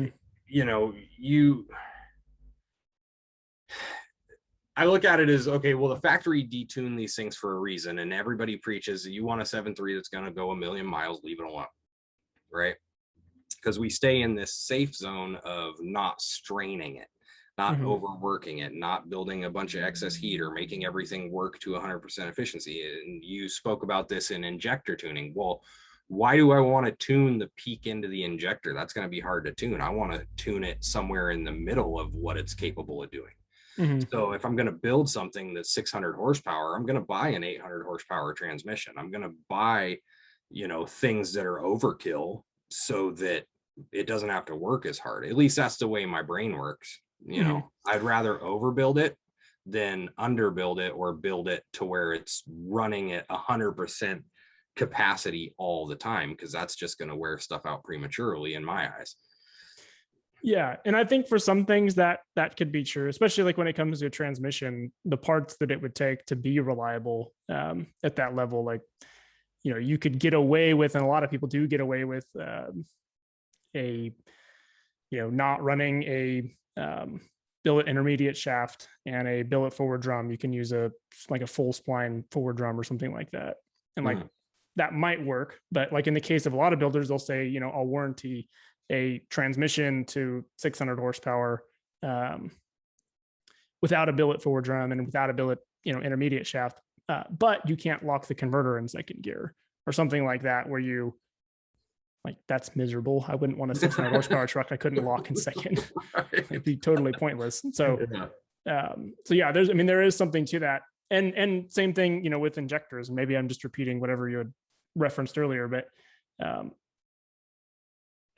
I look at it as, okay, well, the factory detuned these things for a reason. And everybody preaches that you want a 7.3 that's going to go 1,000,000 miles, leave it alone. Right? Because we stay in this safe zone of not straining it, not overworking it, not building a bunch of excess heat, or making everything work to 100% efficiency. And you spoke about this in injector tuning. Well, why do I want to tune the peak into the injector? That's going to be hard to tune. I want to tune it somewhere in the middle of what it's capable of doing. So if I'm going to build something that's 600 horsepower, I'm going to buy an 800 horsepower transmission. I'm going to buy, things that are overkill, so that it doesn't have to work as hard. At least that's the way my brain works. I'd rather overbuild it than underbuild it, or build it to where it's running at 100% capacity all the time, because that's just going to wear stuff out prematurely in my eyes. Yeah. And I think for some things that could be true, especially like when it comes to a transmission, the parts that it would take to be reliable at that level, like, you could get away with, and a lot of people do get away with, a not running a billet intermediate shaft and a billet forward drum. You can use a full spline forward drum or something like that. And like that might work, but like in the case of a lot of builders, they'll say, I'll warranty a transmission to 600 horsepower without a billet forward drum and without a billet, intermediate shaft. But you can't lock the converter in second gear or something like that, where you like, that's miserable. I wouldn't want a 600 horsepower truck I couldn't lock in second. Right. It'd be totally pointless. So, there is something to that. And same thing, with injectors. Maybe I'm just repeating whatever you had referenced earlier, but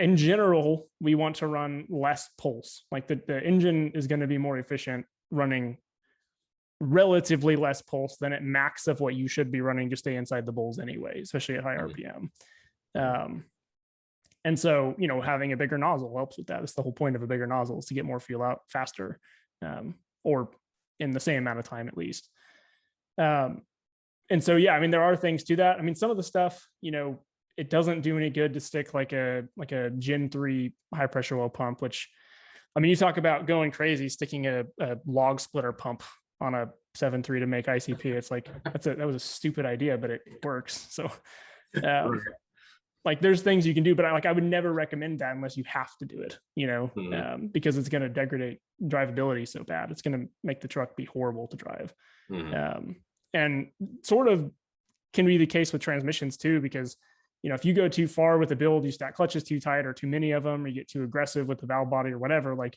in general, we want to run less pulse. Like the engine is going to be more efficient running relatively less pulse than at max of what you should be running to stay inside the bowls anyway, especially at high RPM. And so, having a bigger nozzle helps with that. That's the whole point of a bigger nozzle, is to get more fuel out faster, or in the same amount of time at least. And so, there are things to that. Some of the stuff, it doesn't do any good to stick like a Gen 3 high pressure oil pump, which, you talk about going crazy, sticking a log splitter pump on a 7.3 to make ICP. It's like, that was a stupid idea, but it works. So, like there's things you can do, but I would never recommend that unless you have to do it, because it's going to degrade drivability so bad. It's going to make the truck be horrible to drive. And sort of can be the case with transmissions too, because, if you go too far with the build, you stack clutches too tight or too many of them, or you get too aggressive with the valve body or whatever, like,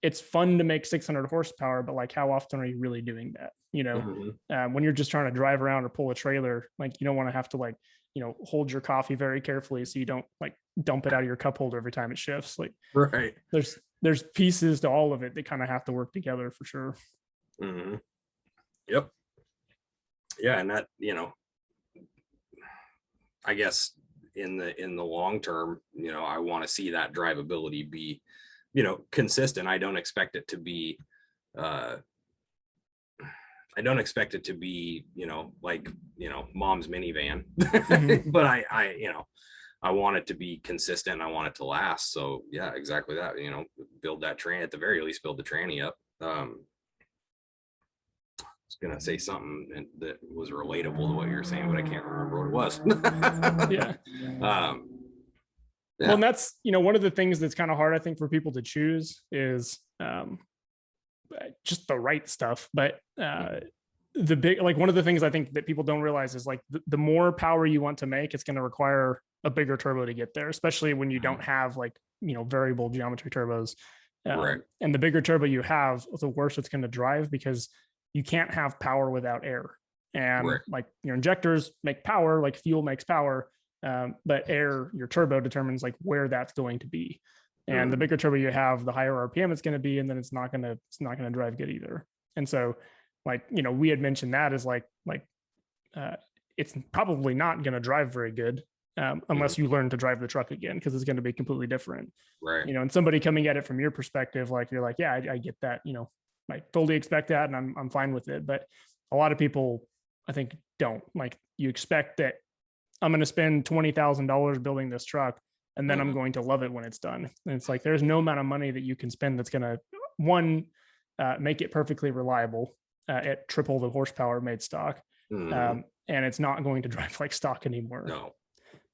it's fun to make 600 horsepower, but like, how often are you really doing that? When you're just trying to drive around or pull a trailer, like you don't want to have to like, hold your coffee very carefully so you don't like dump it out of your cup holder every time it shifts. Like, right. There's pieces to all of it that kind of have to work together for sure. Yep. Yeah. And that, I guess in the long term, I want to see that drivability be, consistent. I don't expect it to be, like, mom's minivan, but I want it to be consistent. I want it to last. So yeah, exactly that, build that train, at the very least, build the tranny up. I was going to say something that was relatable to what you were saying, but I can't remember what it was. Yeah. Well, and that's, one of the things that's kind of hard, I think, for people to choose is just the right stuff. But the big, like one of the things I think that people don't realize is like the more power you want to make, it's going to require a bigger turbo to get there, especially when you don't have like, variable geometry turbos. Right. And the bigger turbo you have, the worse it's going to drive, because you can't have power without air. And like your injectors make power, like fuel makes power. But air, your turbo determines like where that's going to be. And the bigger turbo you have, the higher RPM it's going to be, and then it's not going to drive good either. And so, like, we had mentioned that as like it's probably not going to drive very good unless you learn to drive the truck again, because it's going to be completely different. Right. And somebody coming at it from your perspective, like you're like, yeah, I get that. I totally expect that, and I'm fine with it. But a lot of people, I think, don't. Like, you expect that I'm going to spend $20,000 building this truck, and then I'm going to love it when it's done. And it's like, there's no amount of money that you can spend that's going to, make it perfectly reliable at triple the horsepower made stock. And it's not going to drive like stock anymore. No.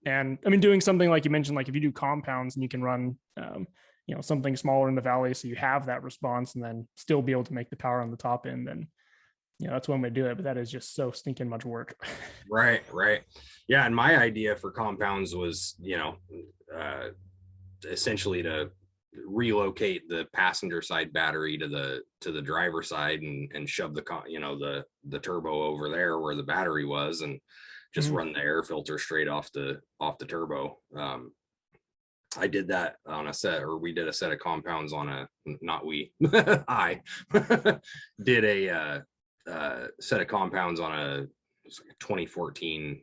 And doing something like you mentioned, like if you do compounds and you can run, something smaller in the valley, so you have that response and then still be able to make the power on the top end, then that's one way to do it. But that is just so stinking much work. Right. Yeah. And my idea for compounds was, essentially to relocate the passenger side battery to the driver side and shove the turbo over there where the battery was, and just run the air filter straight off the turbo. I did that on we did a set of compounds on I did a set of compounds on a 2014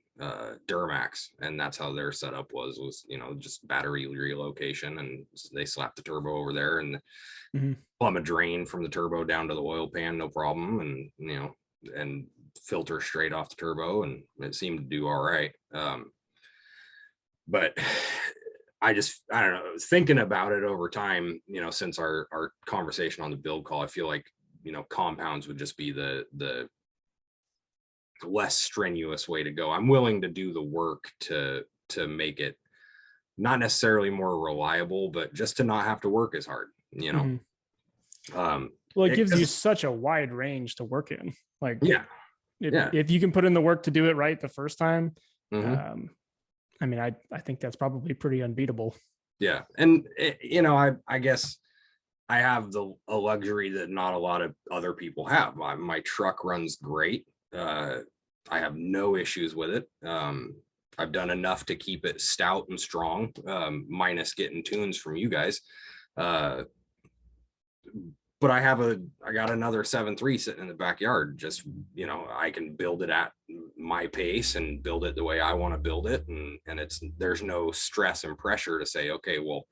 Duramax, and that's how their setup was just battery relocation, and they slapped the turbo over there and plumb a drain from the turbo down to the oil pan, no problem, and and filter straight off the turbo, and it seemed to do all right. But I don't know, thinking about it over time, since our conversation on the build call, I feel like, compounds would just be the less strenuous way to go. I'm willing to do the work to make it not necessarily more reliable, but just to not have to work as hard, Well, it gives you such a wide range to work in. Like, if you can put in the work to do it right the first time, I mean, I think that's probably pretty unbeatable. Yeah. And, I guess I have a luxury that not a lot of other people have. My truck runs great. I have no issues with it. I've done enough to keep it stout and strong, minus getting tunes from you guys. But I got another 7.3 sitting in the backyard. Just, I can build it at my pace and build it the way I want to build it. And there's no stress and pressure to say, okay, well,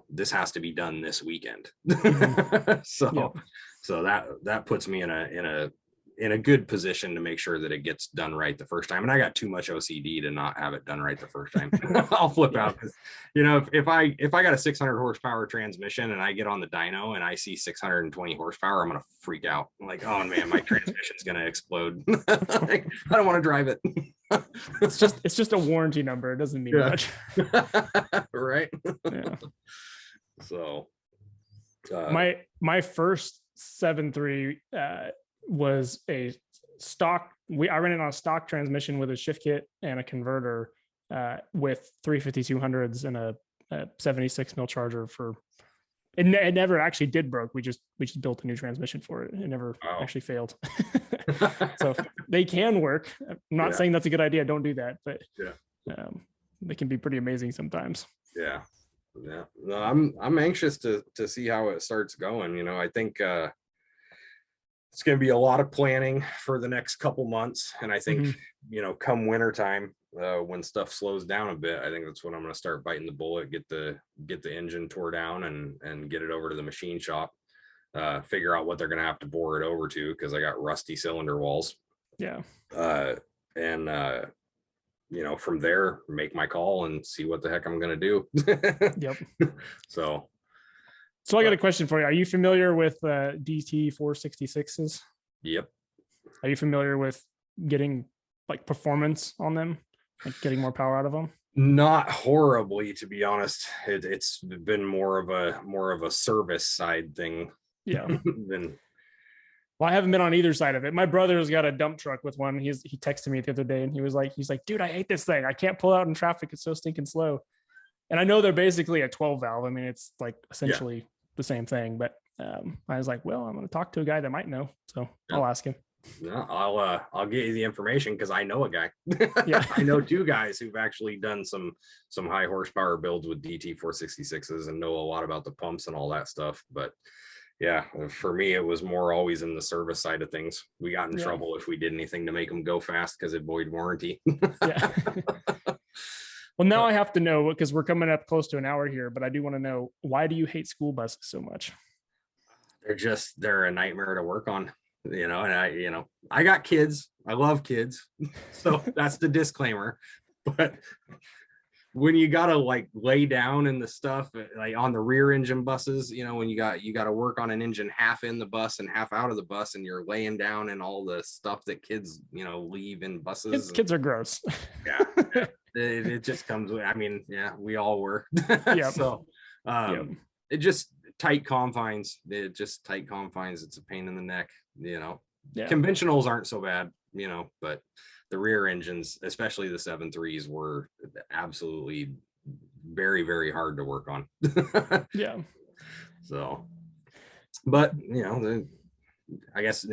this has to be done this weekend. So that puts me in a good position to make sure that it gets done right the first time. And I got too much OCD to not have it done right the first time. I'll flip out because, if I got a 600 horsepower transmission and I get on the dyno and I see 620 horsepower, I'm going to freak out. I'm like, oh man, my transmission's going to explode. Like, I don't want to drive it. It's just a warranty number. It doesn't mean much. Right. Yeah. So my first 7.3 was a stock. I ran it on a stock transmission with a shift kit and a converter with 35200s and a 76 mil charger for. It never actually did broke. We just built a new transmission for it. It never actually failed. So they can work. I'm not saying that's a good idea. Don't do that, but they can be pretty amazing sometimes. Yeah. No, I'm anxious to see how it starts going. I think it's going to be a lot of planning for the next couple months. And I think, come winter time, when stuff slows down a bit, I think that's when I'm going to start biting the bullet, get the engine tore down and get it over to the machine shop, figure out what they're going to have to bore it over to, because I got rusty cylinder walls. Yeah. From there, make my call and see what the heck I'm going to do. Yep. So I got a question for you. Are you familiar with DT 466s? Yep. Are you familiar with getting like performance on them, like getting more power out of them? Not horribly, to be honest. It's been more of a service side thing. Yeah. Than. Well, I haven't been on either side of it. My brother's got a dump truck with one. He texted me the other day and he's like, dude, I hate this thing. I can't pull out in traffic. It's so stinking slow. And I know they're basically a 12 valve. I mean, it's like essentially the same thing, but I was like, well, I'm going to talk to a guy that might know. So I'll ask him. No, I'll get you the information because I know a guy. Yeah. I know two guys who've actually done some high horsepower builds with DT 466s and know a lot about the pumps and all that stuff. But yeah, for me, it was more always in the service side of things. We got in trouble if we did anything to make them go fast because it void warranty. Yeah. Well, now I have to know, because we're coming up close to an hour here, but I do want to know, why do you hate school buses so much? They're a nightmare to work on, and I got kids. I love kids. So that's the disclaimer. But when you got to like lay down in the stuff, like on the rear engine buses, when you got to work on an engine half in the bus and half out of the bus, and you're laying down in all the stuff that kids, leave in buses. Kids are gross. Yeah. It just comes with, we all were. Yeah. So it just tight confines. It's a pain in the neck, Conventionals aren't so bad, but the rear engines, especially the 7.3s, were absolutely very, very hard to work on. Yeah. So, but I guess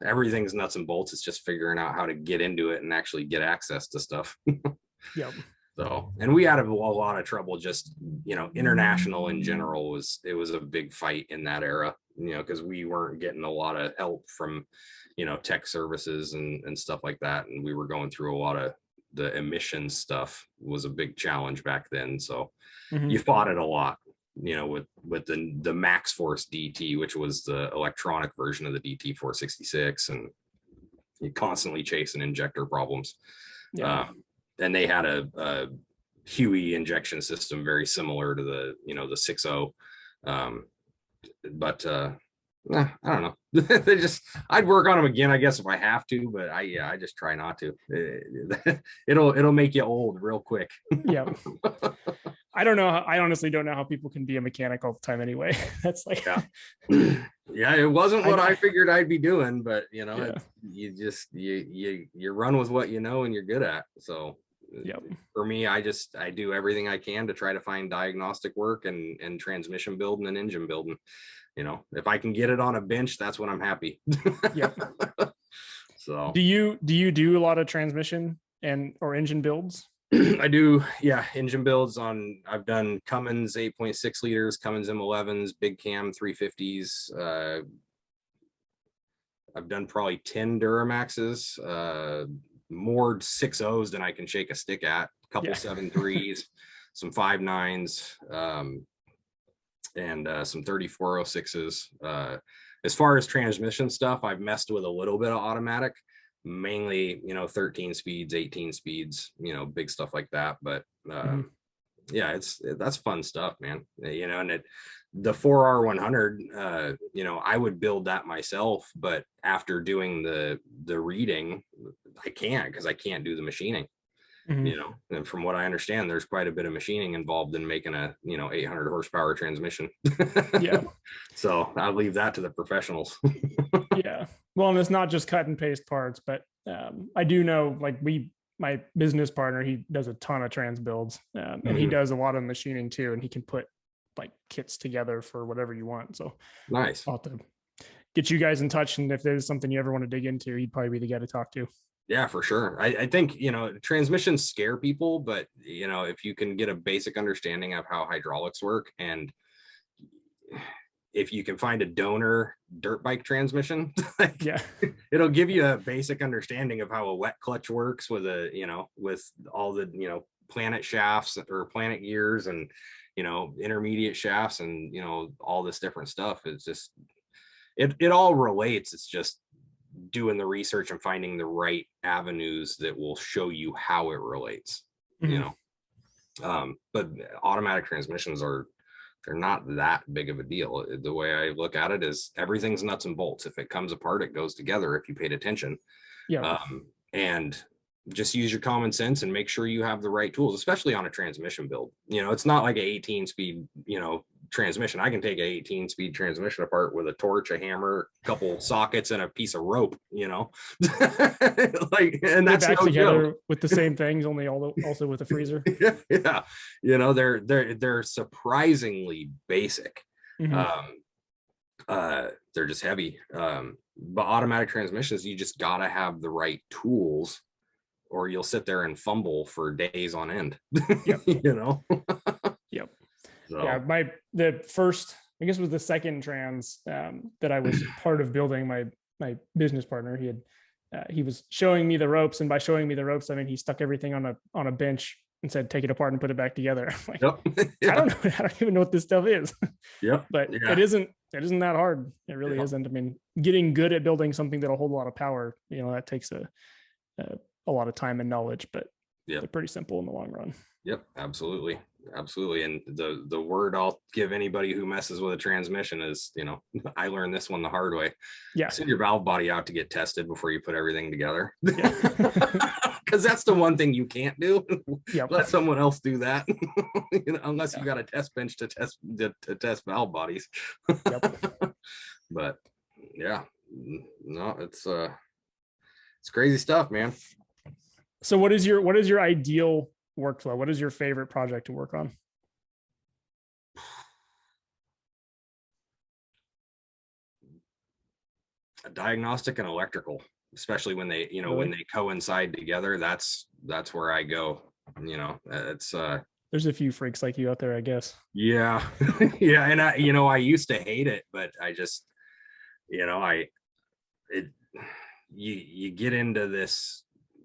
everything's nuts and bolts. It's just figuring out how to get into it and actually get access to stuff. Yep. So, and we had a lot of trouble just, international in general was a big fight in that era, because we weren't getting a lot of help from, tech services and stuff like that. And we were going through a lot of the emissions stuff was a big challenge back then. So you fought it a lot, with the Max Force DT, which was the electronic version of the DT 466, and you constantly chasing injector problems. Yeah. And they had a Huey injection system, very similar to the, the 6.0. But I don't know. They just, I'd work on them again, I guess, if I have to, but I just try not to. It'll make you old real quick. Yeah. I don't know. I honestly don't know how people can be a mechanic all the time anyway. That's like, yeah, it wasn't what I figured I'd be doing, but yeah. you run with what you know and you're good at. So for me, I do everything I can to try to find diagnostic work and transmission building and engine building. If I can get it on a bench, that's when I'm happy. Yep. So do you do a lot of transmission or engine builds? I do, yeah, engine builds I've done Cummins 8.6 liters, Cummins M11s, big cam 350s. I've done probably 10 Duramaxes, more 6.0s than I can shake a stick at, a couple 7.3s, some 5.9s, and some 3406s. As far as transmission stuff, I've messed with a little bit of automatic, mainly 13 speeds, 18 speeds, big stuff like that. But yeah, that's fun stuff, man. And the 4R100, I would build that myself, but after doing the reading, I can't, because I can't do the machining. And from what I understand, there's quite a bit of machining involved in making a 800 horsepower transmission. Yeah. So I'll leave that to the professionals. Yeah. Well, and it's not just cut and paste parts, but I do know, like, my business partner, he does a ton of trans builds, and he does a lot of machining too, and he can put like kits together for whatever you want. So nice. I'll have to get you guys in touch, and if there's something you ever want to dig into, he'd probably be the guy to talk to. Yeah, for sure. I think, transmissions scare people, but, if you can get a basic understanding of how hydraulics work, and if you can find a donor dirt bike transmission, it'll give you a basic understanding of how a wet clutch works with with all the, planet shafts or planet gears and, intermediate shafts and, all this different stuff. It's just, it all relates. It's just doing the research and finding the right avenues that will show you how it relates. But automatic transmissions they're not that big of a deal. The way I look at it is everything's nuts and bolts. If it comes apart, it goes together if you paid attention. And just use your common sense and make sure you have the right tools, especially on a transmission build. It's not like an 18 speed, transmission. I can take an 18 speed transmission apart with a torch, a hammer, a couple sockets, and a piece of rope, like, and that's back together with the same things, only also with a freezer. Yeah. They're surprisingly basic. They're just heavy. But automatic transmissions, you just gotta have the right tools, or you'll sit there and fumble for days on end. Yep. Yep. So. Yeah, the first, I guess, was the second trans that I was part of building. My business partner, he was showing me the ropes, and by showing me the ropes, I mean he stuck everything on a bench and said, "Take it apart and put it back together." Like, I don't know, I don't even know what this stuff is. But it isn't that hard. It really isn't. I mean, getting good at building something that'll hold a lot of power, that takes a lot of time and knowledge, but they're pretty simple in the long run. Yep, absolutely. And the word I'll give anybody who messes with a transmission is, I learned this one the hard way. Send your valve body out to get tested before you put everything together. Because that's the one thing you can't do. Let someone else do that. Unless you got a test bench to test valve bodies. But yeah, no, it's crazy stuff, man. So what is your ideal workflow? What is your favorite project to work on? A diagnostic and electrical, especially when they, when they coincide together. That's where I go. It's there's a few freaks like you out there, I guess. Yeah. Yeah. And I used to hate it, but I just, you get into this,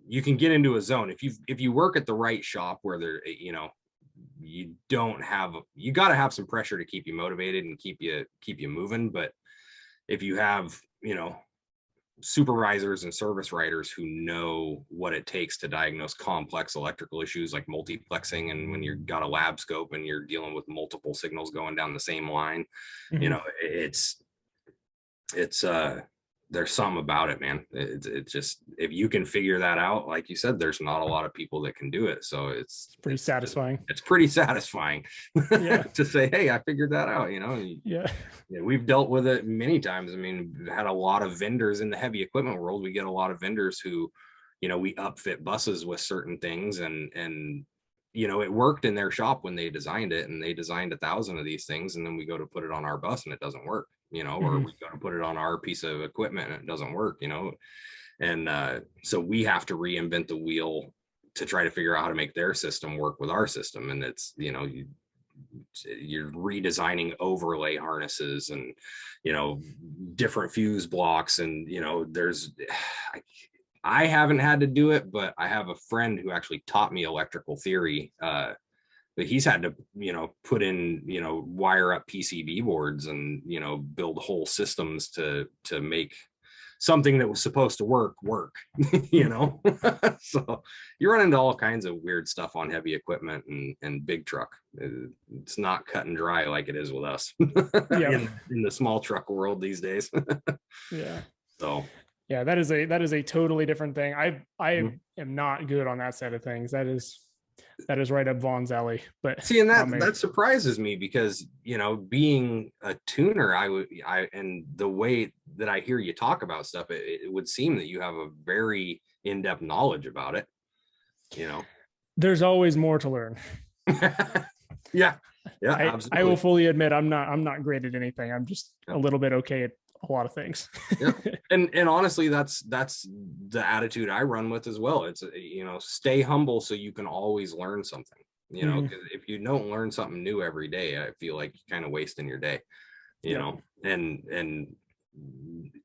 you can get into a zone if you work at the right shop where there, you got to have some pressure to keep you motivated and keep you moving. But if you have, supervisors and service writers who know what it takes to diagnose complex electrical issues like multiplexing, and when you've got a lab scope and you're dealing with multiple signals going down the same line. You know, it's there's something about it, man. It's just, if you can figure that out, like you said, there's not a lot of people that can do it. So it's pretty satisfying. It's pretty satisfying Yeah. to say, hey, I figured that out, you know. Yeah. Yeah, we've dealt with it many times. I mean, we've had a lot of vendors in the heavy equipment world. We get a lot of vendors who, you know, we upfit buses with certain things, and you know, it worked in their shop when they designed it, and they designed 1,000 of these things, and then we go to put it on our bus and it doesn't work, you know, or we go to put it on our piece of equipment and it doesn't work, you know. And so we have to reinvent the wheel to try to figure out how to make their system work with our system. And it's, you know, you're redesigning overlay harnesses and, you know, different fuse blocks. And, you know, there's, I haven't had to do it, but I have a friend who actually taught me electrical theory. But he's had to, you know, put in, you know, wire up PCB boards and, you know, build whole systems to make something that was supposed to work, you know. So you run into all kinds of weird stuff on heavy equipment and big truck. It's not cut and dry like it is with us in the small truck world these days. Yeah. So yeah, that is a totally different thing. I am not good on that side of things. That is right up Vaughn's alley. But see, and that surprises me, because, you know, being a tuner, and the way that I hear you talk about stuff, it would seem that you have a very in-depth knowledge about it, you know. There's always more to learn. Yeah, absolutely. I will fully admit I'm not great at anything. I'm just a little bit okay at a lot of things. And honestly, that's the attitude I run with as well. It's, you know, stay humble so you can always learn something, you know, because if you don't learn something new every day, I feel like you're kind of wasting your day, you know. And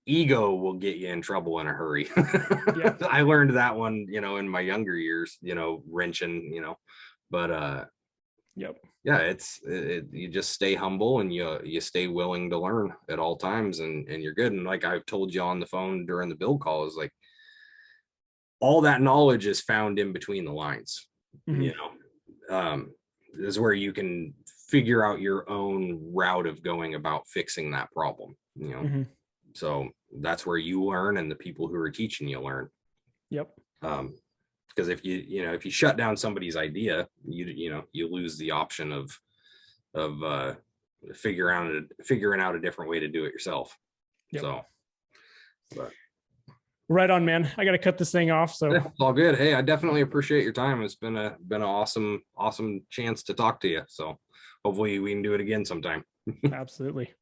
ego will get you in trouble in a hurry. I learned that one, you know, in my younger years, you know, wrenching, you know, but yeah, you just stay humble, and you stay willing to learn at all times, and you're good. And like I've told you on the phone during the build call, is like, all that knowledge is found in between the lines. You know, this is where you can figure out your own route of going about fixing that problem, you know. So that's where you learn, and the people who are teaching you learn. Because if you shut down somebody's idea, you lose the option of figuring out a different way to do it yourself. So, but right on, man. I got to cut this thing off. So it's all good. Hey, I definitely appreciate your time. It's been an awesome chance to talk to you. So hopefully we can do it again sometime. Absolutely.